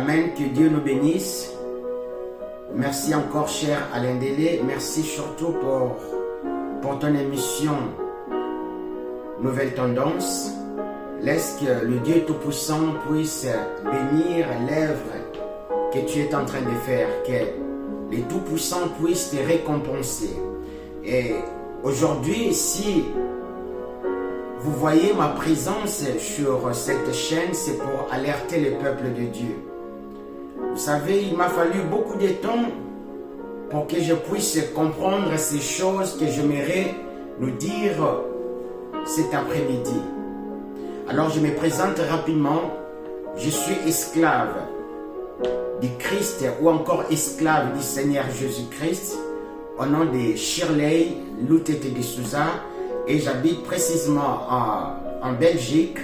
Amen, que Dieu nous bénisse. Merci encore, cher Alain Délé. Merci surtout pour ton émission Nouvelle Tendance. Laisse que le Dieu Tout-Puissant puisse bénir l'œuvre que tu es en train de faire, que les Tout-Puissants puissent te récompenser. Et aujourd'hui, si vous voyez ma présence sur cette chaîne, c'est pour alerter le peuple de Dieu. Vous savez, il m'a fallu beaucoup de temps pour que je puisse comprendre ces choses que j'aimerais nous dire cet après-midi. Alors je me présente rapidement. Je suis esclave du Christ ou encore esclave du Seigneur Jésus-Christ au nom de Shirley Loutete de Souza et j'habite précisément en Belgique,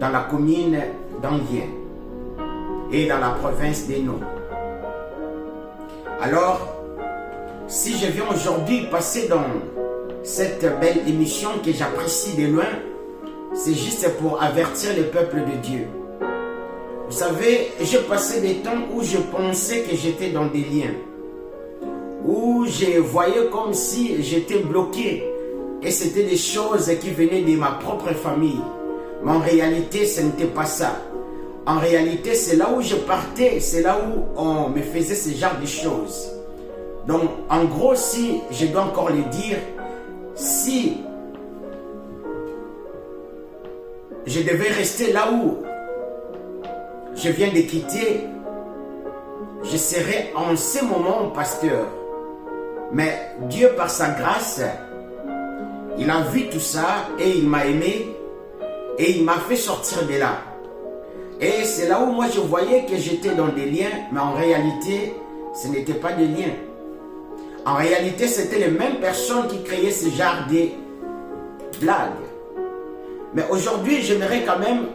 dans la commune d'Anguien et dans la province d'Hainaut. Alors, si je viens aujourd'hui passer dans cette belle émission que j'apprécie de loin, c'est juste pour avertir le peuple de Dieu. Vous savez, j'ai passé des temps où je pensais que j'étais dans des liens, où je voyais comme si j'étais bloqué et c'était des choses qui venaient de ma propre famille. Mais en réalité, ce n'était pas ça. En réalité, c'est là où je partais, c'est là où on me faisait ce genre de choses. Donc, en gros, si je dois encore le dire, si je devais rester là où je viens de quitter, je serais en ce moment pasteur. Mais Dieu, par sa grâce, il a vu tout ça et il m'a aimé et il m'a fait sortir de là. Et c'est là où moi je voyais que j'étais dans des liens, mais en réalité, ce n'était pas des liens. En réalité, c'était les mêmes personnes qui créaient ce genre de blagues. Mais aujourd'hui, j'aimerais quand même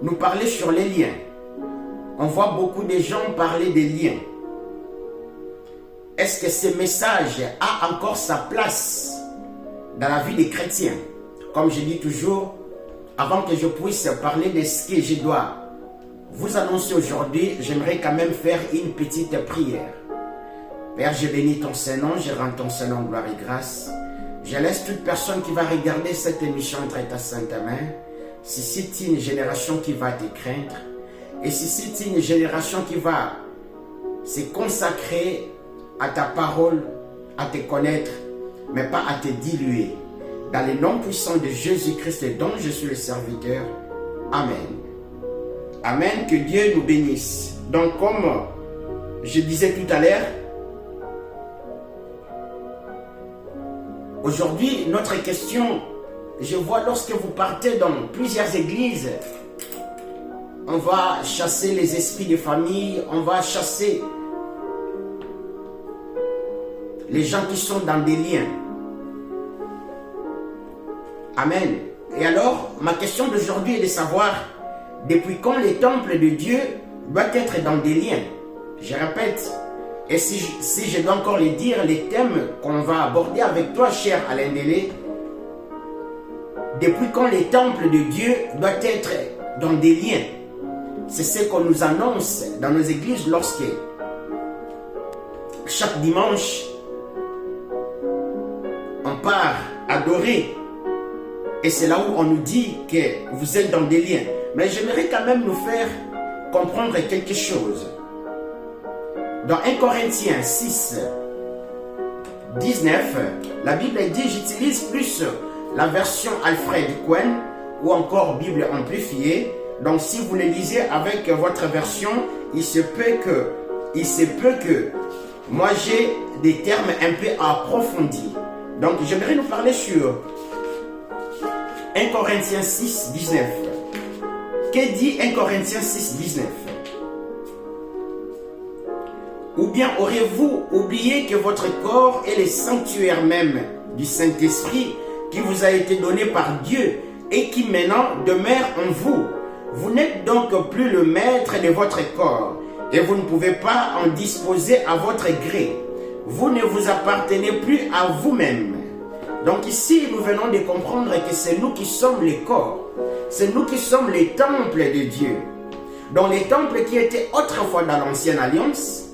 nous parler sur les liens. On voit beaucoup de gens parler des liens. Est-ce que ce message a encore sa place dans la vie des chrétiens? Comme je dis toujours, avant que je puisse parler de ce que je dois vous annoncer aujourd'hui, j'aimerais quand même faire une petite prière. Père, je bénis ton Saint-Nom, je rends ton Saint-Nom gloire et grâce. Je laisse toute personne qui va regarder cette émission entre ta sainte main. Si c'est une génération qui va te craindre, et si c'est une génération qui va se consacrer à ta parole, à te connaître, mais pas à te diluer. Dans le nom puissant de Jésus-Christ dont je suis le serviteur. Amen. Amen, que Dieu nous bénisse. Donc comme je disais tout à l'heure, aujourd'hui notre question, je vois lorsque vous partez dans plusieurs églises, on va chasser les esprits de famille, on va chasser les gens qui sont dans des liens. Amen. Et alors, ma question d'aujourd'hui est de savoir depuis quand le temple de Dieu doit être dans des liens. Je répète, et si je dois encore le dire, les thèmes qu'on va aborder avec toi, cher Alain Délé, depuis quand le temple de Dieu doit être dans des liens. C'est ce qu'on nous annonce dans nos églises lorsque chaque dimanche, on part adorer. Et c'est là où on nous dit que vous êtes dans des liens. Mais j'aimerais quand même nous faire comprendre quelque chose. Dans 1 Corinthiens 6, 19, la Bible dit, j'utilise plus la version Alfred Cohen ou encore Bible amplifiée. Donc si vous le lisez avec votre version, il se peut que moi j'ai des termes un peu approfondis. Donc j'aimerais nous parler sur 1 Corinthiens 6, 19. Que dit 1 Corinthiens 6, 19? Ou bien aurez-vous oublié que votre corps est le sanctuaire même du Saint-Esprit qui vous a été donné par Dieu et qui maintenant demeure en vous? Vous n'êtes donc plus le maître de votre corps et vous ne pouvez pas en disposer à votre gré. Vous ne vous appartenez plus à vous-même. Donc ici, nous venons de comprendre que c'est nous qui sommes le corps. c'est nous qui sommes les temples de Dieu. Donc les temples qui étaient autrefois dans l'ancienne alliance,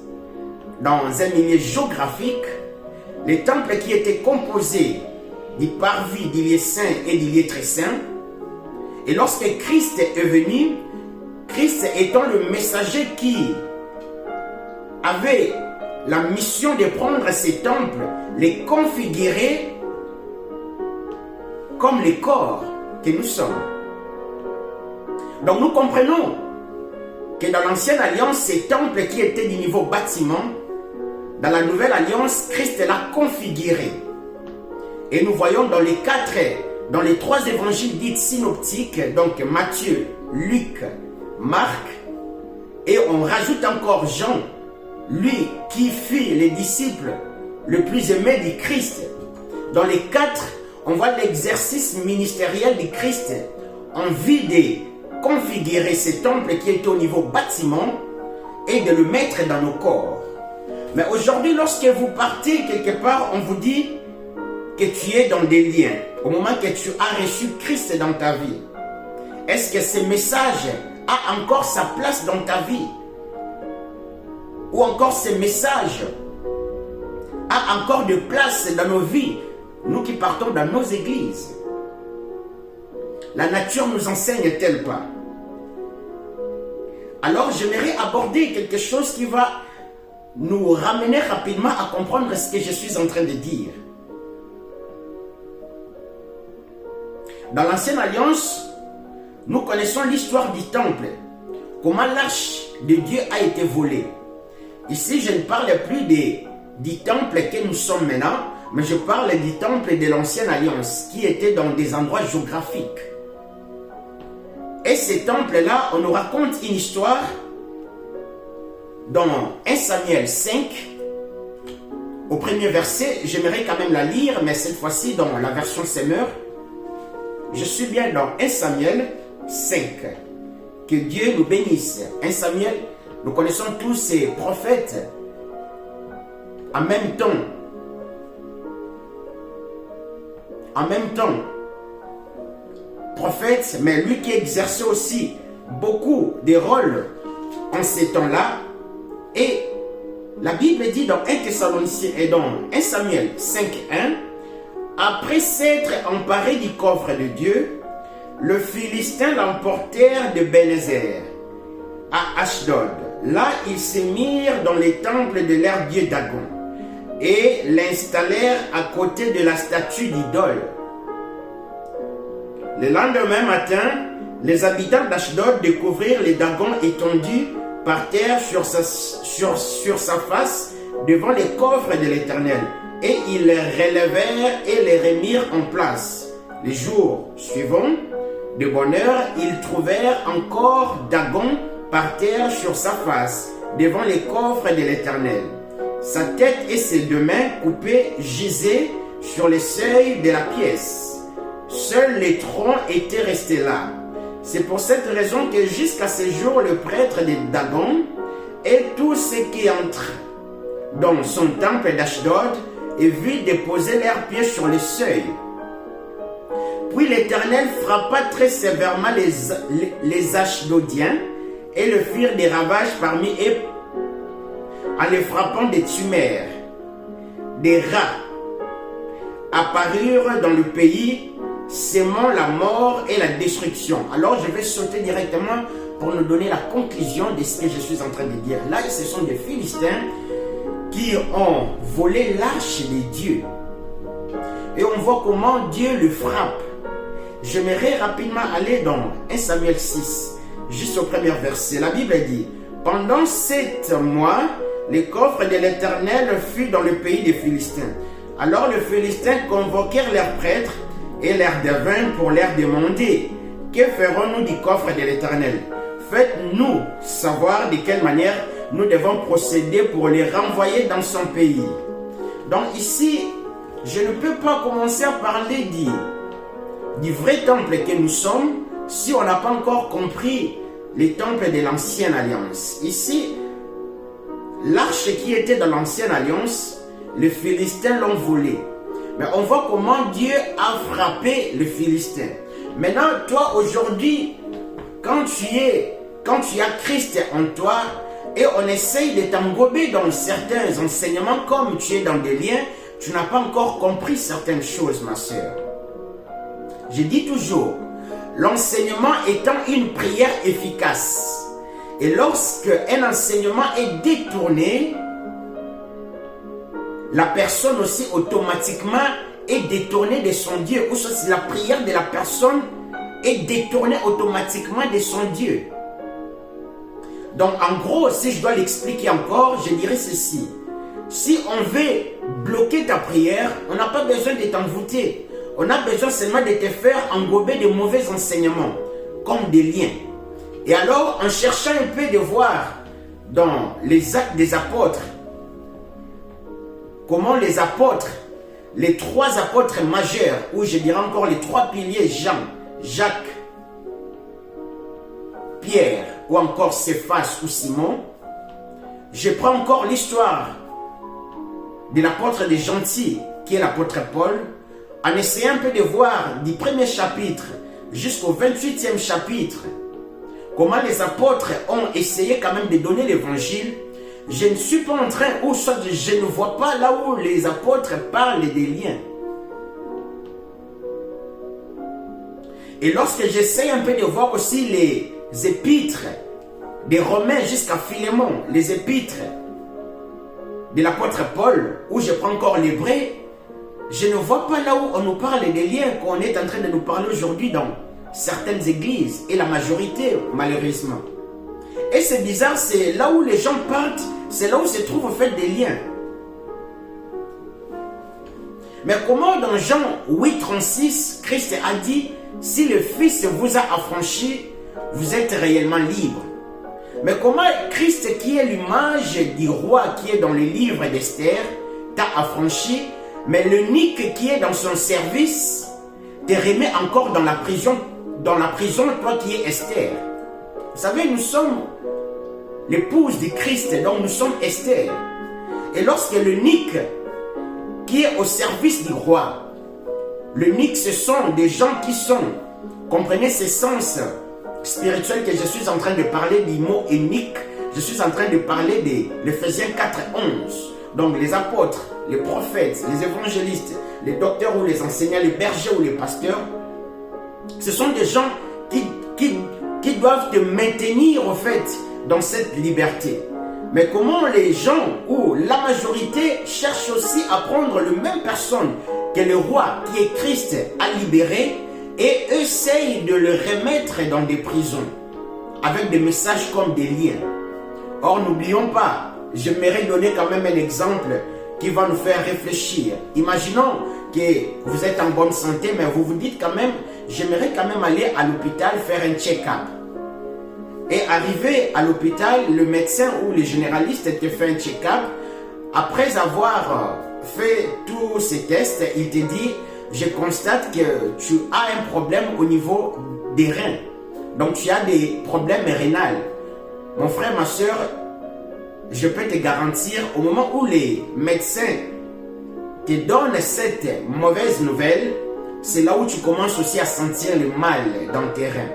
dans un milieu géographique, les temples qui étaient composés du parvis, du lieu saint et du lieu très saint. Et lorsque Christ est venu, Christ étant le messager qui avait la mission de prendre ces temples, les configurer comme les corps que nous sommes. Donc nous comprenons que dans l'ancienne alliance, ces temples qui étaient du niveau bâtiment, dans la nouvelle alliance, Christ l'a configuré. Et nous voyons dans les trois évangiles dits synoptiques, donc Matthieu, Luc, Marc, et on rajoute encore Jean, lui qui fut les disciples le plus aimé du Christ. Dans les quatre, on voit l'exercice ministériel du Christ en vue de configurer ce temple qui est au niveau bâtiment et de le mettre dans nos corps. Mais aujourd'hui, lorsque vous partez quelque part, on vous dit que tu es dans des liens. Au moment que tu as reçu Christ dans ta vie, est-ce que ce message a encore sa place dans ta vie? Ou encore ce message a encore de place dans nos vies, nous qui partons dans nos églises? La nature nous enseigne-t-elle pas? Alors j'aimerais aborder quelque chose qui va nous ramener rapidement à comprendre ce que je suis en train de dire. Dans l'ancienne alliance, nous connaissons l'histoire du temple, comment l'arche de Dieu a été volée. Ici, je ne parle plus du temple que nous sommes maintenant, mais je parle du temple de l'ancienne alliance, qui était dans des endroits géographiques. Et ces temples-là, on nous raconte une histoire dans 1 Samuel 5, au premier verset. J'aimerais quand même la lire, mais cette fois-ci dans la version Semeur. Je suis bien dans 1 Samuel 5. Que Dieu nous bénisse. 1 Samuel, nous connaissons tous ces prophètes en même temps. Prophète, mais lui qui exerçait aussi beaucoup de rôles en ces temps-là. Et la Bible dit dans 1 Thessaloniciens et dans 1 Samuel 5:1, après s'être emparé du coffre de Dieu, le Philistin l'emportèrent de Bénézer à Ashdod. Là, ils se mirent dans les temples de leur dieu Dagon et l'installèrent à côté de la statue d'idole. Le lendemain matin, les habitants d'Ashdod découvrirent les Dagons étendus par terre sur sa face devant les coffres de l'Éternel. Et ils les relevèrent et les remirent en place. Les jours suivants, de bonne heure, ils trouvèrent encore Dagon par terre sur sa face, devant les coffres de l'Éternel. Sa tête et ses deux mains coupées gisaient sur les seuils de la pièce. Seuls les troncs étaient restés là. C'est pour cette raison que jusqu'à ce jour, le prêtre de Dagon et tous ceux qui entrent dans son temple d'Ashdod et vit déposer leurs pieds sur le seuil. Puis l'Éternel frappa très sévèrement les Ashdodiens et le firent des ravages parmi eux en les frappant des tumeurs. Des rats apparurent dans le pays, sémant la mort et la destruction. Alors je vais sauter directement pour nous donner la conclusion de ce que je suis en train de dire. Là, ce sont des Philistins qui ont volé l'arche de Dieu. Et on voit comment Dieu le frappe. J'aimerais rapidement aller dans 1 Samuel 6, juste au premier verset. La Bible dit: pendant 7 mois, les coffres de l'Éternel furent dans le pays des Philistins. Alors les Philistins convoquèrent leurs prêtres et leurs devins pour leur demander: que ferons-nous du coffre de l'Éternel? Faites-nous savoir de quelle manière nous devons procéder pour les renvoyer dans son pays. Donc ici, je ne peux pas commencer à parler du vrai temple que nous sommes si on n'a pas encore compris les temples de l'ancienne alliance. Ici, l'arche qui était dans l'ancienne alliance, les Philistins l'ont volée. Mais on voit comment Dieu a frappé les Philistins. Maintenant, toi aujourd'hui, quand tu as Christ en toi, et on essaye de t'engober dans certains enseignements, comme tu es dans des liens, tu n'as pas encore compris certaines choses, ma soeur. Je dis toujours, l'enseignement étant une prière efficace, et lorsque un enseignement est détourné, la personne aussi automatiquement est détournée de son Dieu, ou soit la prière de la personne est détournée automatiquement de son Dieu. Donc en gros, si je dois l'expliquer encore, je dirais ceci. Si on veut bloquer ta prière, on n'a pas besoin de t'envoûter. On a besoin seulement de te faire engober de mauvais enseignements, comme des liens. Et alors, en cherchant un peu de voir dans les actes des apôtres, comment les apôtres, les trois apôtres majeurs, ou je dirais encore les trois piliers, Jean, Jacques, Pierre, ou encore Céphas ou Simon, je prends encore l'histoire de l'apôtre des gentils, qui est l'apôtre Paul, en essayant un peu de voir du premier chapitre jusqu'au 28e chapitre, comment les apôtres ont essayé quand même de donner l'évangile. Je ne suis pas en train, ou soit je ne vois pas là où les apôtres parlent des liens. Et lorsque j'essaie un peu de voir aussi les épîtres des Romains jusqu'à Philémon, les épîtres de l'apôtre Paul, où je prends encore l'hébreu, je ne vois pas là où on nous parle des liens qu'on est en train de nous parler aujourd'hui dans certaines églises, et la majorité, malheureusement. Et c'est bizarre, c'est là où les gens partent, c'est là où se trouvent en fait des liens. Mais comment dans Jean 8,36, Christ a dit, si le Fils vous a affranchi, vous êtes réellement libre. Mais comment Christ, qui est l'image du roi qui est dans le livre d'Esther, t'a affranchi, mais l'unique qui est dans son service te remet encore dans la prison, toi qui es Esther. Vous savez, nous sommes l'épouse de Christ, donc nous sommes Esther. Et lorsque l'unique qui est au service du roi, l'unique, ce sont des gens qui sont, comprenez ce sens spirituel que je suis en train de parler du mot unique, je suis en train de parler de Ephésiens 4:11. Donc les apôtres, les prophètes, les évangélistes, les docteurs ou les enseignants, les bergers ou les pasteurs, ce sont des gens qui doivent te maintenir en fait dans cette liberté. Mais comment les gens ou la majorité cherchent aussi à prendre la même personne que le roi qui est Christ a libéré et essayent de le remettre dans des prisons avec des messages comme des liens. Or, n'oublions pas, j'aimerais donner quand même un exemple qui va nous faire réfléchir. Imaginons que vous êtes en bonne santé, mais vous vous dites quand même, j'aimerais quand même aller à l'hôpital faire un check-up. Et arrivé à l'hôpital, le médecin ou le généraliste te fait un check-up. Après avoir fait tous ces tests, il te dit, je constate que tu as un problème au niveau des reins. Donc tu as des problèmes rénaux. Mon frère, ma soeur, je peux te garantir, au moment où les médecins te donnent cette mauvaise nouvelle, c'est là où tu commences aussi à sentir le mal dans tes reins.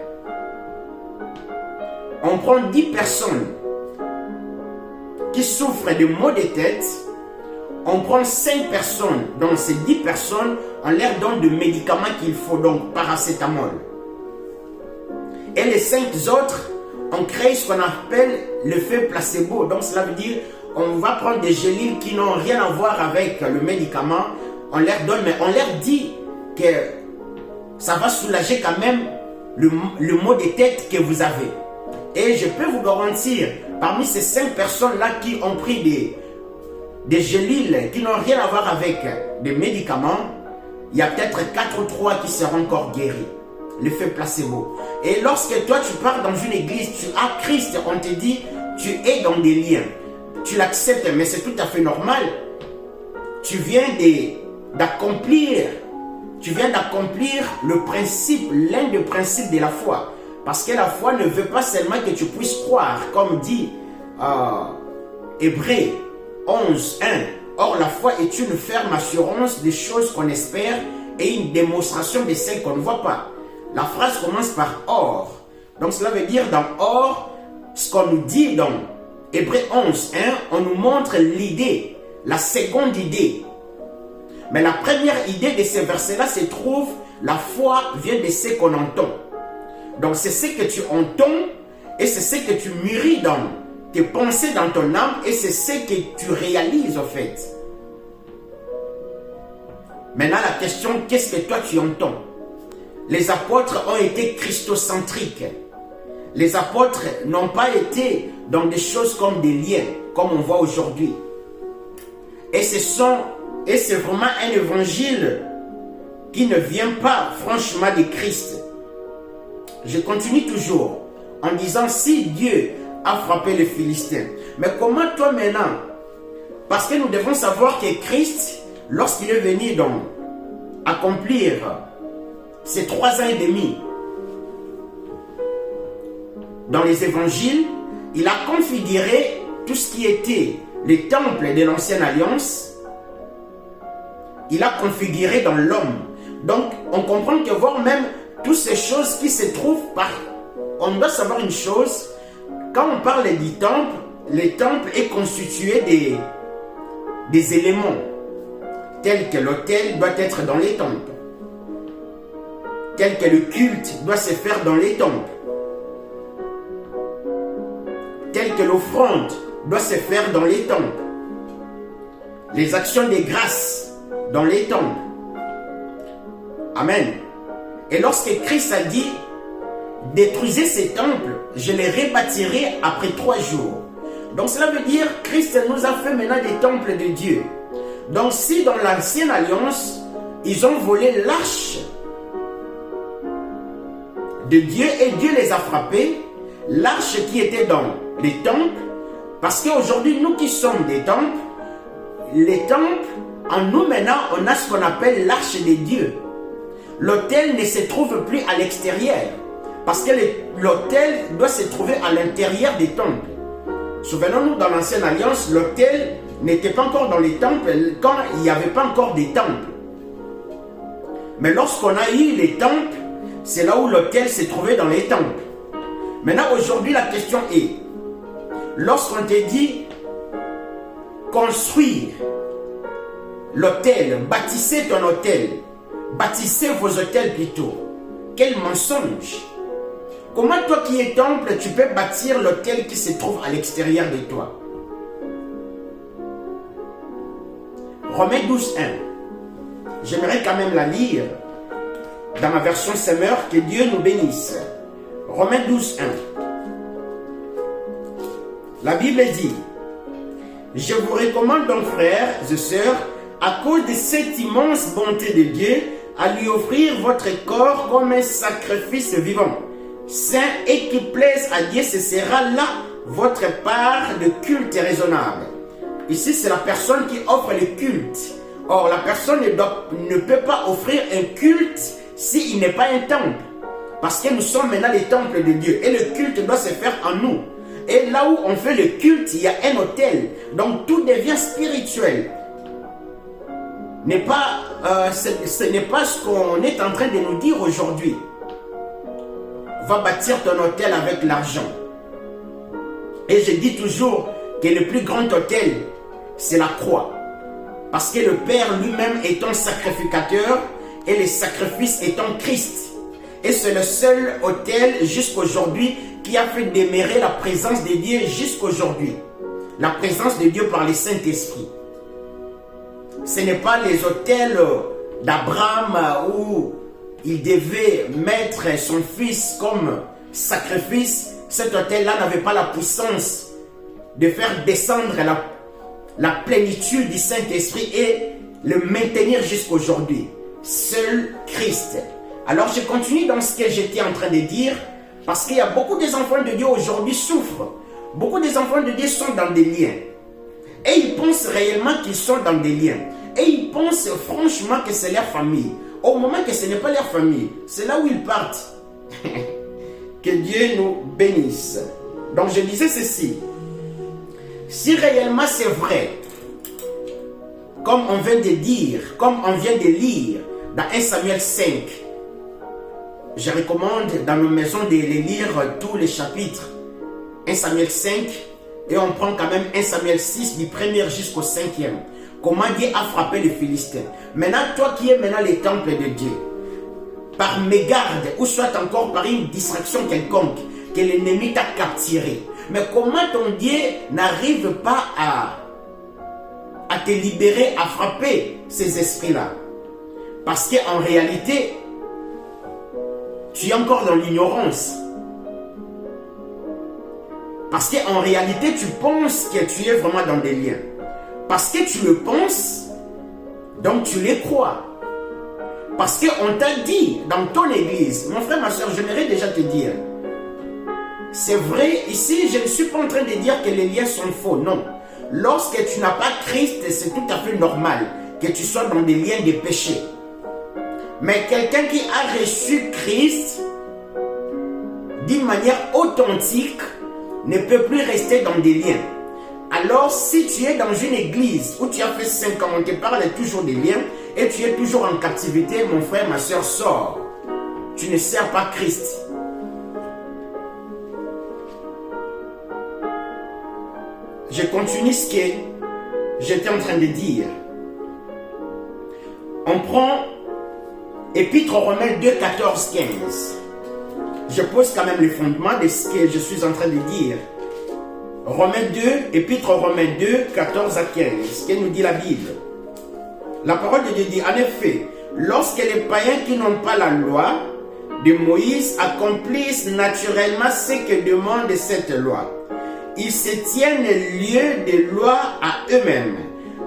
On prend 10 personnes qui souffrent de maux de tête, on prend 5 personnes, donc ces 10 personnes, on leur donne des médicaments qu'il faut, donc paracétamol. Et les 5 autres, on crée ce qu'on appelle l'effet placebo. Donc cela veut dire, on va prendre des gélules qui n'ont rien à voir avec le médicament, on leur donne, mais on leur dit que ça va soulager quand même le maux de tête que vous avez. Et je peux vous garantir, parmi ces 5 personnes-là qui ont pris des gélules qui n'ont rien à voir avec des médicaments, il y a peut-être 4 ou 3 qui seront encore guéris. L'effet placebo. Et lorsque toi tu pars dans une église, tu as Christ, on te dit, tu es dans des liens. Tu l'acceptes, mais c'est tout à fait normal. Tu viens d'accomplir le principe, l'un des principes de la foi. Parce que la foi ne veut pas seulement que tu puisses croire, comme dit Hébreux 11:1. Or, la foi est une ferme assurance des choses qu'on espère et une démonstration de celles qu'on ne voit pas. La phrase commence par or. Donc cela veut dire dans or, ce qu'on nous dit dans Hébreux 11, on nous montre l'idée, la seconde idée. Mais la première idée de ces versets-là se trouve, la foi vient de ce qu'on entend. Donc c'est ce que tu entends et c'est ce que tu mûris dans tes pensées, dans ton âme, et c'est ce que tu réalises en fait. Maintenant la question, qu'est-ce que toi tu entends? Les apôtres ont été christocentriques. Les apôtres n'ont pas été dans des choses comme des liens, comme on voit aujourd'hui. Et c'est vraiment un évangile qui ne vient pas franchement de Christ. Je continue toujours en disant, si Dieu a frappé les Philistins, mais comment toi maintenant? Parce que nous devons savoir que Christ, lorsqu'il est venu donc accomplir ces 3 ans et demi dans les évangiles, il a configuré tout ce qui était les temples de l'ancienne alliance. Il a configuré dans l'homme. Donc on comprend que voir même toutes ces choses qui se trouvent par... On doit savoir une chose, quand on parle du temple, le temple est constitué des éléments, tels que l'autel doit être dans les temples, tel que le culte doit se faire dans les temples, tel que l'offrande doit se faire dans les temples, les actions de grâce dans les temples. Amen. Et lorsque Christ a dit, détruisez ces temples, je les rebâtirai après 3 jours. Donc cela veut dire, Christ nous a fait maintenant des temples de Dieu. Donc si dans l'ancienne alliance, ils ont volé l'arche de Dieu et Dieu les a frappés, l'arche qui était dans les temples, parce qu'aujourd'hui, nous qui sommes des temples, les temples, en nous maintenant, on a ce qu'on appelle l'arche de Dieu. L'autel ne se trouve plus à l'extérieur, parce que l'autel doit se trouver à l'intérieur des temples. Souvenons-nous, dans l'ancienne alliance, l'autel n'était pas encore dans les temples quand il n'y avait pas encore des temples. Mais lorsqu'on a eu les temples, c'est là où l'autel s'est trouvé dans les temples. Maintenant, aujourd'hui, la question est, lorsqu'on te dit construire l'autel, bâtissez ton autel, bâtissez vos autels plutôt, quel mensonge! Comment toi qui es temple, tu peux bâtir l'autel qui se trouve à l'extérieur de toi? Romains 12, 1. J'aimerais quand même la lire dans ma version Semeur, que Dieu nous bénisse. Romains 12, 1. La Bible dit, je vous recommande donc, frères et sœurs, à cause de cette immense bonté de Dieu, à lui offrir votre corps comme un sacrifice vivant, saint et qui plaise à Dieu. Ce sera là votre part de culte raisonnable. Ici, c'est la personne qui offre le culte. Or, la personne ne peut pas offrir un culte s'il n'est pas un temple. Parce que nous sommes maintenant les temples de Dieu. Et le culte doit se faire en nous. Et là où on fait le culte, il y a un autel. Donc tout devient spirituel. Ce n'est pas ce qu'on est en train de nous dire aujourd'hui. Va bâtir ton autel avec l'argent. Et je dis toujours que le plus grand autel, c'est la croix. Parce que le Père lui-même étant sacrificateur et les sacrifices étant Christ. Et c'est le seul autel jusqu'aujourd'hui qui a fait demeurer la présence de Dieu jusqu'aujourd'hui. La présence de Dieu par le Saint-Esprit. Ce n'est pas les autels d'Abraham où il devait mettre son fils comme sacrifice. Cet autel-là n'avait pas la puissance de faire descendre la plénitude du Saint-Esprit et le maintenir jusqu'aujourd'hui. Seul Christ. Alors je continue dans ce que j'étais en train de dire, parce qu'il y a beaucoup des enfants de Dieu aujourd'hui souffrent. Beaucoup des enfants de Dieu sont dans des liens. Et ils pensent réellement qu'ils sont dans des liens. Et ils pensent franchement que c'est leur famille. Au moment que ce n'est pas leur famille, c'est là où ils partent. Que Dieu nous bénisse. Donc je disais ceci. Si réellement c'est vrai, comme on vient de dire, comme on vient de lire dans 1 Samuel 5, je recommande dans nos maisons de les lire tous les chapitres. 1 Samuel 5, et on prend quand même 1 Samuel 6, du 1er jusqu'au 5e. Comment Dieu a frappé les Philistins. Maintenant, toi qui es maintenant le temple de Dieu, par mégarde, ou soit encore par une distraction quelconque, que l'ennemi t'a capturé. Mais comment ton Dieu n'arrive pas à te libérer, à frapper ces esprits-là? Parce qu'en réalité, tu es encore dans l'ignorance. Parce qu'en réalité, tu penses que tu es vraiment dans des liens. Parce que tu le penses, donc tu les crois. Parce qu'on t'a dit dans ton église, mon frère, ma soeur, j'aimerais déjà te dire, c'est vrai, ici, je ne suis pas en train de dire que les liens sont faux, non. Lorsque tu n'as pas Christ, c'est tout à fait normal que tu sois dans des liens de péché. Mais quelqu'un qui a reçu Christ d'une manière authentique ne peut plus rester dans des liens. Alors, si tu es dans une église où tu as fait 5 ans, on te parle toujours des liens et tu es toujours en captivité, mon frère, ma soeur, sors. Tu ne sers pas Christ. Je continue ce que j'étais en train de dire. On prend Épître aux Romains 2, 14, 15. Je pose quand même le fondement de ce que je suis en train de dire. Romains 2, Épître aux Romains 2, 14 à 15. Que nous dit la Bible? La parole de Dieu dit, en effet, lorsque les païens qui n'ont pas la loi de Moïse accomplissent naturellement ce que demande cette loi, ils se tiennent lieu de loi à eux-mêmes,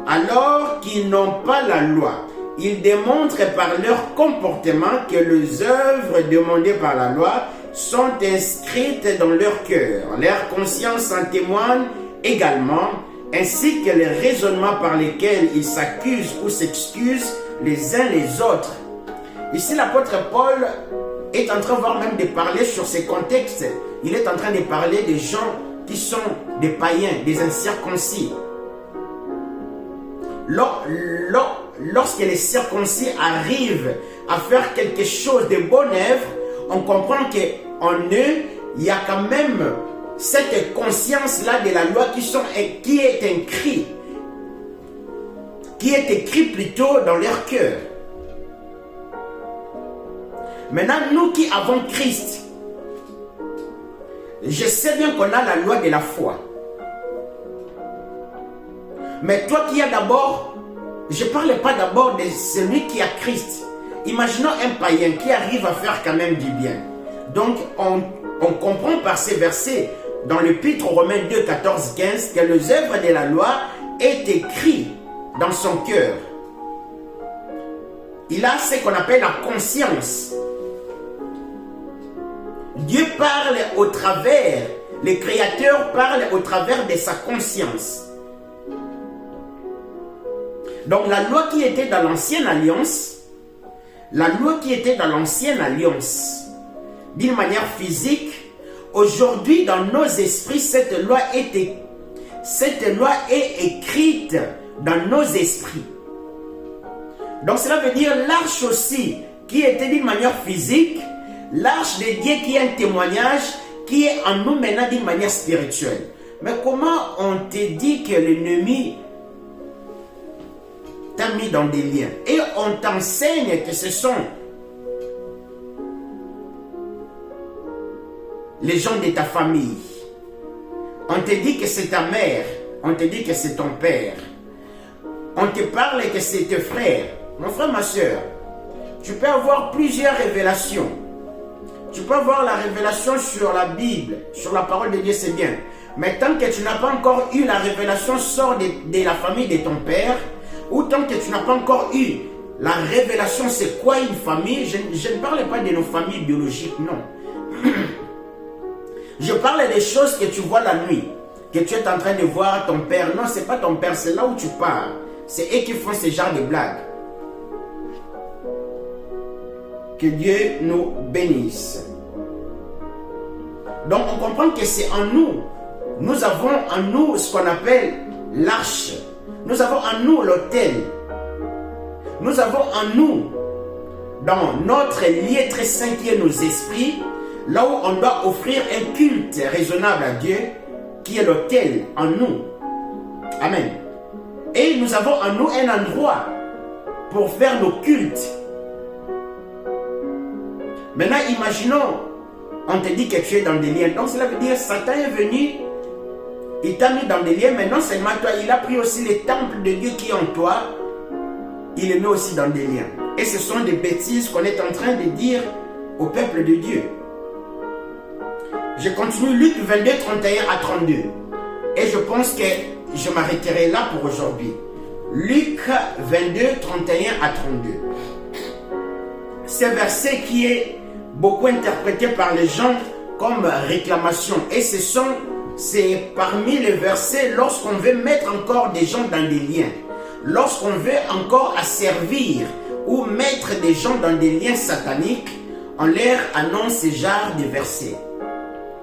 alors qu'ils n'ont pas la loi. Ils démontrent par leur comportement que les œuvres demandées par la loi sont inscrites dans leur cœur. Leur conscience en témoigne également, ainsi que les raisonnements par lesquels ils s'accusent ou s'excusent les uns les autres. Ici, l'apôtre Paul est en train voire même de parler sur ces contextes. Il est en train de parler des gens qui sont des païens, des incirconcis. Lorsque les circoncis arrivent à faire quelque chose de bonne œuvre, on comprend qu'en eux, il y a quand même cette conscience-là de la loi qui est écrit plutôt dans leur cœur. Maintenant, nous qui avons Christ, je sais bien qu'on a la loi de la foi. Mais toi qui as d'abord, je ne parle pas d'abord de celui qui a Christ. Imaginons un païen qui arrive à faire quand même du bien. Donc, on comprend par ces versets dans l'Épître aux Romains 2, 14, 15 que les œuvres de la loi est écrit dans son cœur. Il a ce qu'on appelle la conscience. Dieu parle au travers, le Créateur parle au travers de sa conscience. Donc la loi qui était dans l'ancienne alliance, d'une manière physique, aujourd'hui dans nos esprits, cette loi est écrite dans nos esprits. Donc cela veut dire l'arche aussi, qui était d'une manière physique, l'arche de Dieu qui est un témoignage, qui est en nous maintenant d'une manière spirituelle. Mais comment on te dit que l'ennemi t'a mis dans des liens et on t'enseigne que ce sont les gens de ta famille. On te dit que c'est ta mère, on te dit que c'est ton père, on te parle que c'est tes frères. Mon frère, ma soeur, tu peux avoir plusieurs révélations. Tu peux avoir la révélation sur la Bible, sur la parole de Dieu, c'est bien. Mais tant que tu n'as pas encore eu la révélation sort de la famille de ton père, ou tant que tu n'as pas encore eu la révélation, c'est quoi une famille, je ne parle pas de nos familles biologiques, non. Je parle des choses que tu vois la nuit, que tu es en train de voir ton père. Non, ce n'est pas ton père, c'est là où tu pars. C'est eux qui font ce genre de blagues. Que Dieu nous bénisse. Donc on comprend que c'est en nous. Nous avons en nous ce qu'on appelle l'arche. Nous avons en nous l'autel. Nous avons en nous dans notre lieu très saint qui est nos esprits, là où on doit offrir un culte raisonnable à Dieu, qui est l'autel en nous. Amen. Et nous avons en nous un endroit pour faire nos cultes. Maintenant, imaginons, on te dit que tu es dans des liens. Donc cela veut dire que Satan est venu, il t'a mis dans des liens, mais non seulement toi, il a pris aussi les temples de Dieu qui est en toi, il les met aussi dans des liens. Et ce sont des bêtises qu'on est en train de dire au peuple de Dieu. Je continue Luc 22, 31 à 32. Et je pense que je m'arrêterai là pour aujourd'hui. Luc 22, 31 à 32. Ce verset qui est beaucoup interprété par les gens comme réclamation. Et c'est parmi les versets lorsqu'on veut mettre encore des gens dans des liens. Lorsqu'on veut encore asservir ou mettre des gens dans des liens sataniques, on leur annonce ce genre de versets.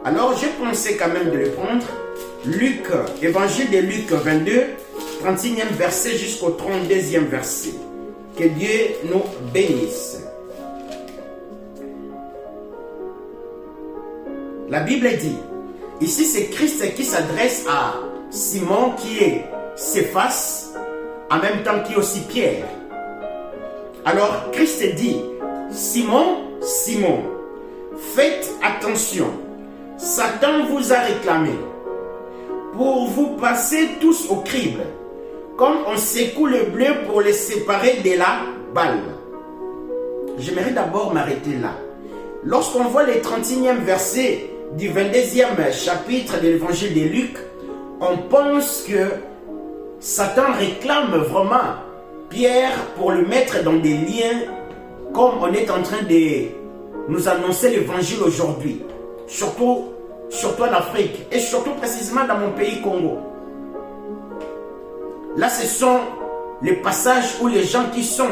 Alors j'ai pensé quand même de le prendre. Luc, évangile de Luc 22, 31e verset jusqu'au 32e verset. Que Dieu nous bénisse. La Bible dit, ici c'est Christ qui s'adresse à Simon qui est Céphas, en même temps qui est aussi Pierre. Alors Christ dit, Simon, Simon, faites attention, Satan vous a réclamé pour vous passer tous au crible, comme on secoue le blé pour les séparer de la balle. J'aimerais d'abord m'arrêter là. Lorsqu'on voit les 31e versets du 22e chapitre de l'évangile de Luc, on pense que Satan réclame vraiment Pierre pour le mettre dans des liens comme on est en train de nous annoncer l'évangile aujourd'hui. Surtout en Afrique et surtout précisément dans mon pays Congo. Là, ce sont les passages où les gens qui sont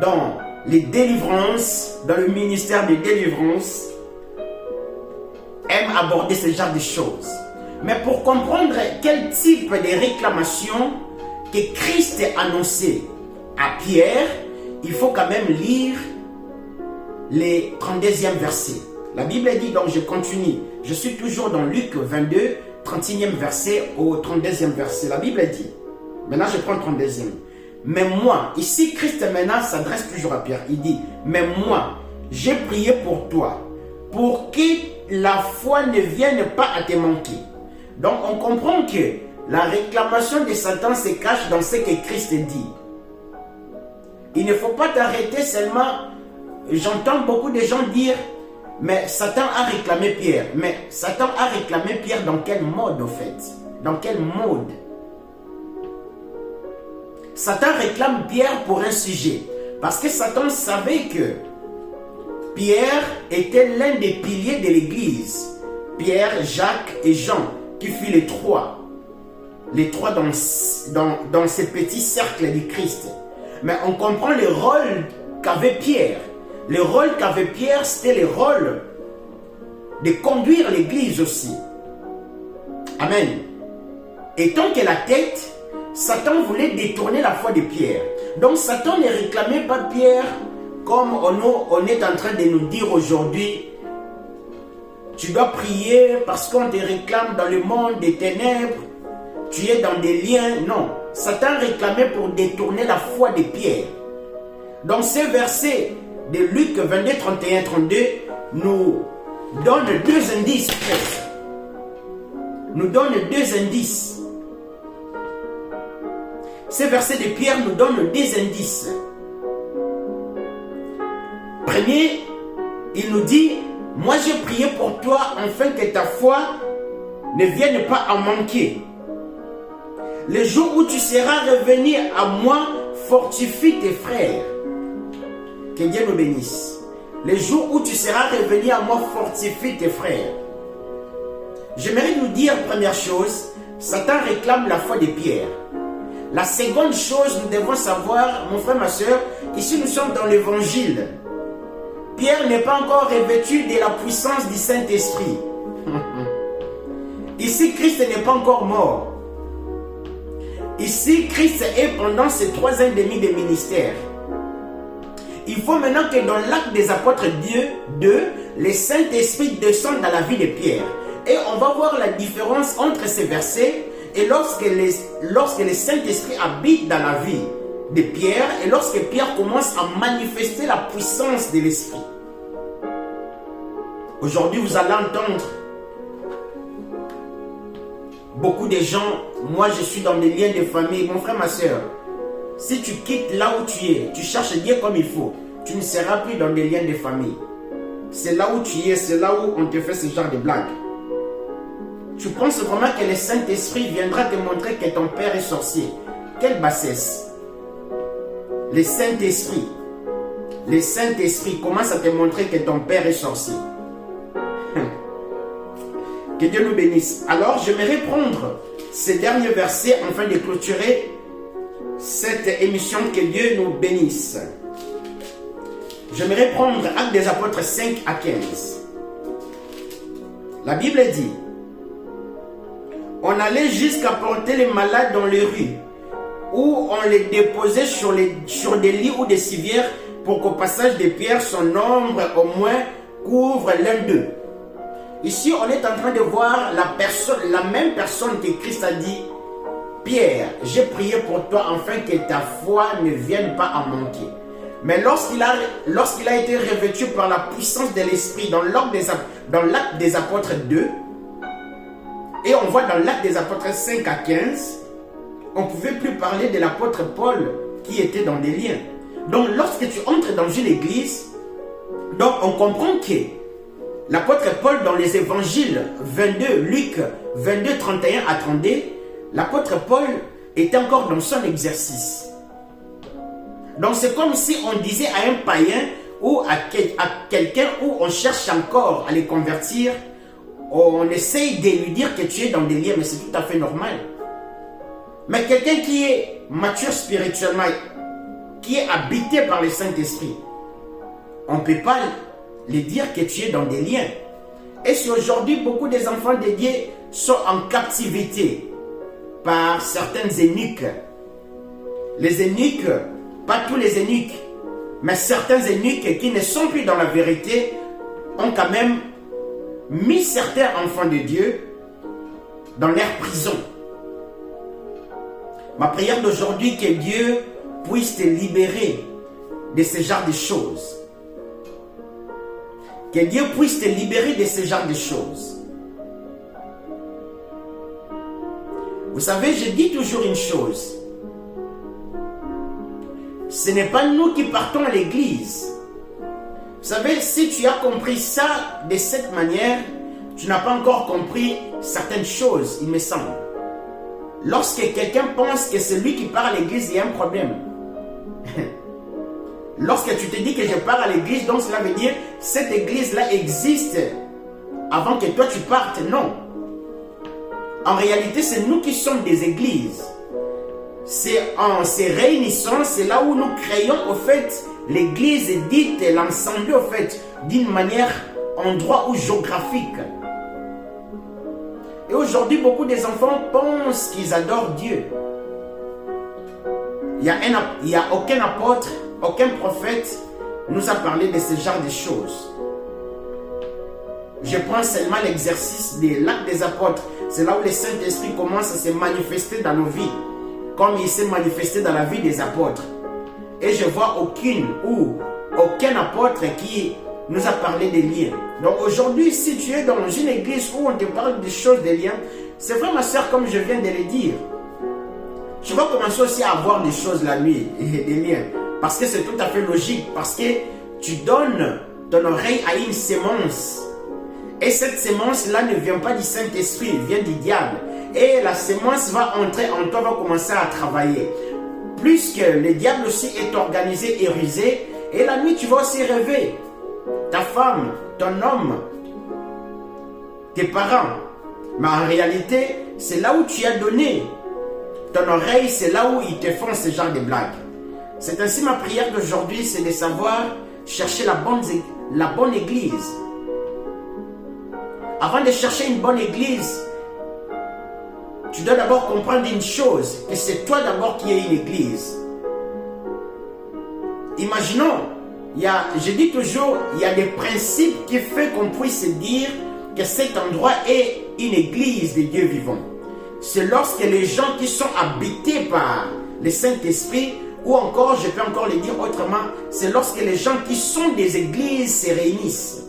dans les délivrances, dans le ministère de délivrance, aiment aborder ce genre de choses. Mais pour comprendre quel type de réclamation que Christ a annoncé à Pierre, il faut quand même lire les 32e versets. La Bible dit, donc je continue, je suis toujours dans Luc 22, 31e verset au 32e verset. La Bible dit, maintenant je prends le 32e. Mais moi, ici Christ maintenant s'adresse toujours à Pierre, il dit, mais moi, j'ai prié pour toi, pour que la foi ne vienne pas à te manquer. Donc on comprend que la réclamation de Satan se cache dans ce que Christ dit. Il ne faut pas t'arrêter seulement, j'entends beaucoup de gens dire, mais Satan a réclamé Pierre. Mais Satan a réclamé Pierre dans quel mode au fait? Dans quel mode? Satan réclame Pierre pour un sujet. Parce que Satan savait que Pierre était l'un des piliers de l'église. Pierre, Jacques et Jean, qui furent les trois. Les trois dans ce petit cercle du Christ. Mais on comprend le rôle qu'avait Pierre. Le rôle qu'avait Pierre, c'était le rôle de conduire l'église aussi. Amen. Étant que la tête, Satan voulait détourner la foi de Pierre. Donc Satan ne réclamait pas Pierre comme on est en train de nous dire aujourd'hui. Tu dois prier parce qu'on te réclame dans le monde des ténèbres. Tu es dans des liens. Non. Satan réclamait pour détourner la foi de Pierre. Donc ce verset de Luc 22, 31, 32 nous donne deux indices presque. Nous donne deux indices. Ce verset de Pierre nous donne deux indices. Premier, il nous dit, moi j'ai prié pour toi afin que ta foi ne vienne pas à manquer. Le jour où tu seras revenu à moi, fortifie tes frères. Que Dieu nous bénisse. Le jour où tu seras revenu à moi, fortifie tes frères. J'aimerais nous dire, première chose, Satan réclame la foi de Pierre. La seconde chose, nous devons savoir, mon frère, ma soeur, ici nous sommes dans l'évangile. Pierre n'est pas encore revêtu de la puissance du Saint-Esprit. Ici, Christ n'est pas encore mort. Ici, Christ est pendant ses 3 ans et demi de ministère. il faut maintenant que dans l'acte des apôtres 2, le Saint-Esprit descende dans la vie de Pierre. Et on va voir la différence entre ces versets et lorsque le Saint-Esprit habite dans la vie de Pierre et lorsque Pierre commence à manifester la puissance de l'Esprit. Aujourd'hui, vous allez entendre beaucoup de gens, moi je suis dans des liens de famille, mon frère, ma soeur, si tu quittes là où tu es, tu cherches Dieu comme il faut, tu ne seras plus dans des liens de famille. C'est là où tu es, c'est là où on te fait ce genre de blagues. Tu penses vraiment que le Saint-Esprit viendra te montrer que ton père est sorcier. Quelle bassesse. Le Saint-Esprit commence à te montrer que ton père est sorcier. Que Dieu nous bénisse. Alors, j'aimerais prendre ces derniers versets afin de clôturer cette émission. Que Dieu nous bénisse. J'aimerais prendre Actes des Apôtres 5 à 15. La Bible dit: on allait jusqu'à porter les malades dans les rues, où on les déposait sur des lits ou des civières pour qu'au passage de Pierre, son ombre au moins couvre l'un d'eux. Ici, on est en train de voir la même personne que Christ a dit: Pierre, j'ai prié pour toi afin que ta foi ne vienne pas à manquer. Mais lorsqu'il a été revêtu par la puissance de l'Esprit dans l'acte des apôtres 2, et on voit dans l'acte des apôtres 5 à 15, on ne pouvait plus parler de l'apôtre Paul qui était dans des liens. Donc lorsque tu entres dans une église, donc on comprend que l'apôtre Paul dans les évangiles 22, Luc 22, 31 à 32, l'apôtre Paul était encore dans son exercice. Donc c'est comme si on disait à un païen ou à quelqu'un où on cherche encore à les convertir, on essaye de lui dire que tu es dans des liens, mais c'est tout à fait normal. Mais quelqu'un qui est mature spirituellement, qui est habité par le Saint-Esprit, on ne peut pas lui dire que tu es dans des liens. Et si aujourd'hui beaucoup des enfants de Dieu sont en captivité par certains eunuques, les eunuques, pas tous les eunuques, mais certains eunuques qui ne sont plus dans la vérité, ont quand même mis certains enfants de Dieu dans leur prison. Ma prière d'aujourd'hui, que Dieu puisse te libérer de ce genre de choses. Que Dieu puisse te libérer de ce genre de choses. Vous savez, je dis toujours une chose. Ce n'est pas nous qui partons à l'église. Vous savez, si tu as compris ça de cette manière, tu n'as pas encore compris certaines choses, il me semble. Lorsque quelqu'un pense que c'est lui qui part à l'église, il y a un problème. Lorsque tu te dis que je pars à l'église, donc cela veut dire que cette église-là existe avant que toi tu partes. Non. En réalité, c'est nous qui sommes des églises. C'est en se réunissant, c'est là où nous créons au fait l'église dite, l'ensemble au fait, d'une manière, endroit ou géographique. Et aujourd'hui, beaucoup des enfants pensent qu'ils adorent Dieu. Il n'y a aucun apôtre, aucun prophète nous a parlé de ce genre de choses. Je prends seulement l'exercice de l'acte des apôtres. C'est là où le Saint-Esprit commence à se manifester dans nos vies, comme il s'est manifesté dans la vie des apôtres. Et je vois aucun apôtre qui nous a parlé des liens. Donc aujourd'hui, si tu es dans une église où on te parle des choses des liens, c'est vrai ma soeur, comme je viens de le dire, tu vas commencer aussi à avoir des choses la nuit, des liens. Parce que c'est tout à fait logique, parce que tu donnes ton oreille à une sémence. Et cette sémence-là ne vient pas du Saint-Esprit, elle vient du diable. Et la sémence va entrer en toi, va commencer à travailler. Puisque le diable aussi est organisé et rusé, et la nuit tu vas aussi rêver. Ta femme, ton homme, tes parents. Mais en réalité, c'est là où tu as donné. Ton oreille, c'est là où ils te font ce genre de blagues. C'est ainsi ma prière d'aujourd'hui, c'est de savoir chercher la bonne église. Avant de chercher une bonne église, tu dois d'abord comprendre une chose, que c'est toi d'abord qui es une église. Imaginons je dis toujours, il y a des principes qui font qu'on puisse dire que cet endroit est une église de Dieu vivant. C'est lorsque les gens qui sont habités par le Saint-Esprit, ou encore, je peux encore le dire autrement, c'est lorsque les gens qui sont des églises se réunissent.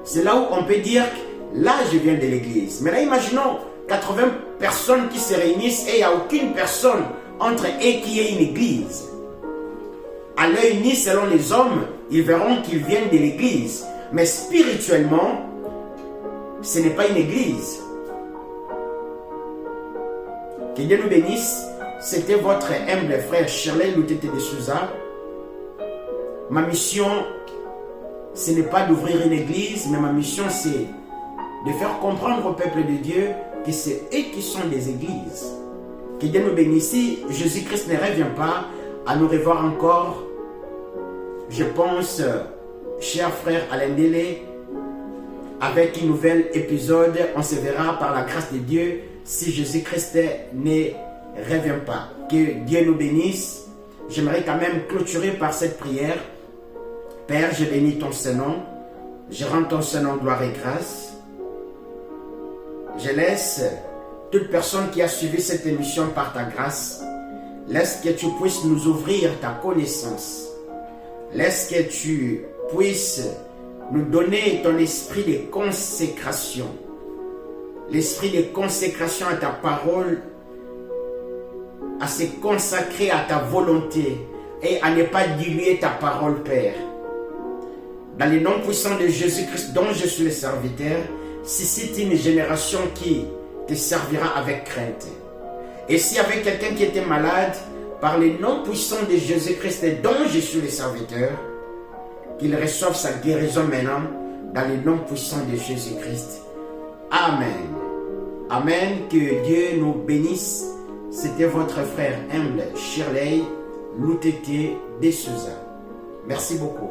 C'est là où on peut dire, là je viens de l'église. Mais là, imaginons 80 personnes qui se réunissent et il n'y a aucune personne entre eux qui est une église. À l'œil nu, selon les hommes, ils verront qu'ils viennent de l'église. Mais spirituellement, ce n'est pas une église. Que Dieu nous bénisse. C'était votre humble frère Shirley Lutete de Souza. Ma mission, ce n'est pas d'ouvrir une église, mais ma mission, c'est de faire comprendre au peuple de Dieu que c'est eux qui sont des églises. Que Dieu nous bénisse. Si Jésus-Christ ne revient pas, à nous revoir encore, je pense, cher frère Alain Délé, avec un nouvel épisode. On se verra par la grâce de Dieu si Jésus-Christ ne revient pas. Que Dieu nous bénisse. J'aimerais quand même clôturer par cette prière. Père, je bénis ton Saint-Nom. Je rends ton Saint-Nom gloire et grâce. Je laisse toute personne qui a suivi cette émission par ta grâce. Laisse que tu puisses nous ouvrir ta connaissance. Laisse que tu puisses nous donner ton esprit de consécration. L'esprit de consécration à ta parole, à se consacrer à ta volonté et à ne pas diluer ta parole, Père. Dans le nom puissant de Jésus-Christ, dont je suis le serviteur, suscite une génération qui te servira avec crainte. Et s'il y avait quelqu'un qui était malade, par le nom puissant de Jésus-Christ, dont je suis le serviteur, qu'il reçoive sa guérison maintenant, dans le nom puissant de Jésus-Christ. Amen. Amen. Que Dieu nous bénisse. C'était votre frère humble Shirley Lutete de Souza. Merci beaucoup.